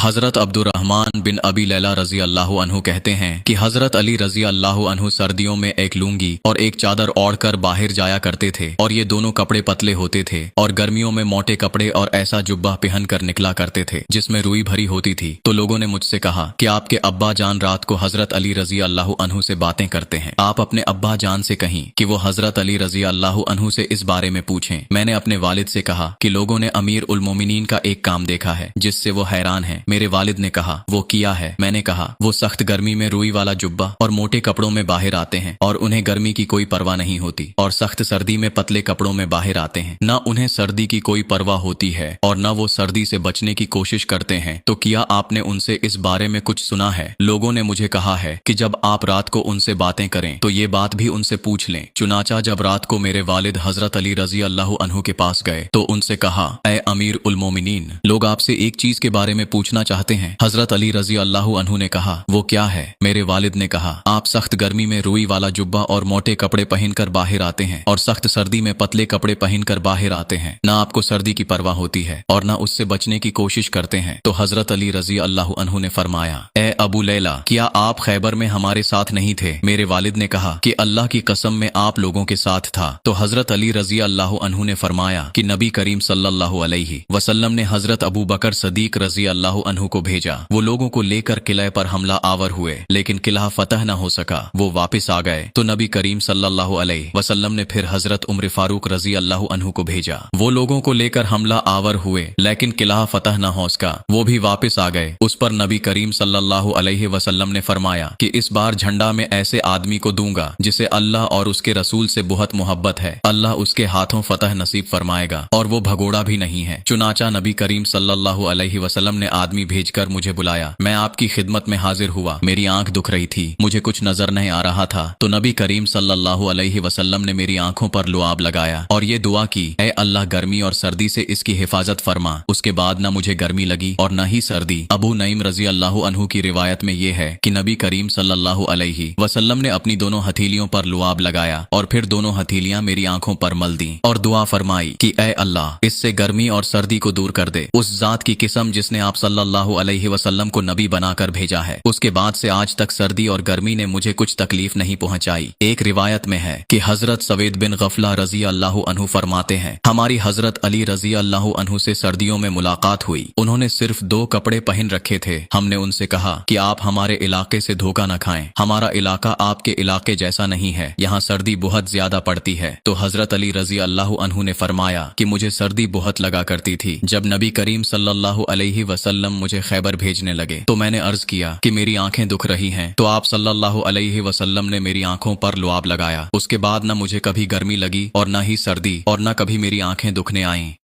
हज़रत अब्दुर्रहमान बिन अबी लैला रज़ी अल्लाह अन्हु कहते हैं कि हज़रत अली रज़ी अल्लाह अन्हु सर्दियों में एक लुंगी और एक चादर ओढ़कर बाहर जाया करते थे और ये दोनों कपड़े पतले होते थे, और गर्मियों में मोटे कपड़े और ऐसा जुब्बा पहन कर निकला करते थे जिसमें रुई भरी होती थी। तो लोगों ने मुझसे कहा कि आपके अब्बा जान रात को हज़रत अली रज़ी अल्लाह अन्हु से बातें करते हैं, आप अपने अब्बा जान से कहीं कि वो हज़रत अली रज़ी अल्लाह अन्हु से इस बारे में पूछें। मैंने अपने वालिद से कहा कि लोगों ने अमीर उल मोमिनीन का एक काम देखा है जिससे वो हैरान है। मेरे वालिद ने कहा वो किया है? मैंने कहा वो सख्त गर्मी में रुई वाला जुब्बा और मोटे कपड़ों में बाहर आते हैं और उन्हें गर्मी की कोई परवाह नहीं होती, और सख्त सर्दी में पतले कपड़ों में बाहर आते हैं। न उन्हें सर्दी की कोई परवाह होती है और न वो सर्दी से बचने की कोशिश करते हैं। तो क्या आपने उनसे इस बारे में कुछ सुना है? लोगों ने मुझे कहा है कि जब आप रात को उनसे बातें करें तो ये बात भी उनसे पूछ लें। चुनाचा जब रात को मेरे वालिद हजरत अली रजी अल्लाह अन्हु के पास गए तो उनसे कहा, ऐ अमीर उल मोमिनीन, लोग आपसे एक चीज के बारे में पूछना चाहते हैं। हजरत अली रजी अल्लाह अन्हु ने कहा वो क्या है? मेरे वालिद ने कहा आप सख्त गर्मी में रुई वाला जुब्बा और मोटे कपड़े पहनकर बाहर आते हैं और सख्त सर्दी में पतले कपड़े पहनकर बाहर आते हैं। ना आपको सर्दी की परवाह होती है और ना उससे बचने की कोशिश करते हैं। तो हजरत अली रजी अल्लाह अन्हु ने फरमाया, ए अबू लैला, क्या आप खैबर में हमारे साथ नहीं थे? मेरे वालिद ने कहा कि अल्लाह की कसम में आप लोगों के साथ था। तो हजरत अली रजी अल्लाह अन्हु ने फरमाया कि नबी करीम सल्लल्लाहु अलैहि वसल्लम ने हजरत अबू बकर सदीक रजी अल्लाह अन्हु को भेजा। वो लोगों को लेकर किले पर हमला आवर हुए, लेकिन किला फतह न हो सका। वो वापस आ गए तो नबी करीम सल्लल्लाहु अलैहि वसल्लम ने फिर हजरत उम्र फारूक रजी अल्लाह अन्हु को भेजा। वो लोगों को लेकर हमला आवर हुए, लेकिन किला फतह न हो सका। वो भी वापस आ गए। उस पर नबी करीम सल्लल्लाहु अलैहि वसल्लम ने फरमाया कि इस बार झंडा में ऐसे आदमी को दूंगा जिसे अल्लाह और उसके रसूल से बहुत मोहब्बत है। अल्लाह उसके हाथों फतह नसीब फरमाएगा और वो भगोड़ा भी नहीं है। चुनाचा नबी करीम सल्लल्लाहु अलैहि वसल्लम ने आदमी भेजकर मुझे बुलाया। मैं आपकी खिदमत में हाजिर हुआ। मेरी आंख दुख रही थी, मुझे कुछ नजर नहीं आ रहा था। तो नबी करीम सल्लल्लाहु अलैहि वसल्लम ने मेरी आंखों पर लुआब लगाया और ये दुआ की, ऐ अल्लाह गर्मी और सर्दी से इसकी हिफाजत फरमा। उसके बाद न मुझे गर्मी लगी और न ही सर्दी। अबू नईम रजी अल्लाह अन्हु की रिवायत में ये है कि नबी करीम सल्लल्लाहु अलैहि वसल्लम ने अपनी दोनों हथेलियों पर लुआब लगाया और फिर दोनों हथेलियां मेरी आंखों पर मल दी और दुआ फरमाई कि ऐ अल्लाह इससे गर्मी और सर्दी को दूर कर दे। उस जात की किस्म जिसने आप सल्लल्लाहु अलैहि वसल्लम को नबी बनाकर भेजा है, उसके बाद से आज तक सर्दी और गर्मी ने मुझे कुछ तकलीफ नहीं पहुंचाई। एक रिवायत में है कि हजरत सवेद बिन गफला रजी अल्लाह अन्हु फरमाते हैं, हमारी हजरत अली रजी अल्लाह अन्हु से सर्दियों में मुलाकात हुई। उन्होंने सिर्फ 2 कपड़े पहन रखे थे। हमने उनसे कहा कि आप हमारे इलाके से धोखा न खाएं, हमारा इलाका आपके इलाके जैसा नहीं है, यहाँ सर्दी बहुत ज्यादा पड़ती है। तो हजरत अली रजी अल्लाह अन्हु ने फरमाया कि मुझे सर्दी बहुत लगा करती थी। जब नबी करीम सल्लल्लाहु अलैहि वसल्लम मुझे खैबर भेजने लगे तो मैंने अर्ज किया कि मेरी आंखें दुख रही हैं। तो आप सल्लल्लाहु अलैहि वसल्लम ने मेरी आंखों पर लुआब लगाया। उसके बाद न मुझे कभी गर्मी लगी और न ही सर्दी और न कभी मेरी आंखें दुखने आईं।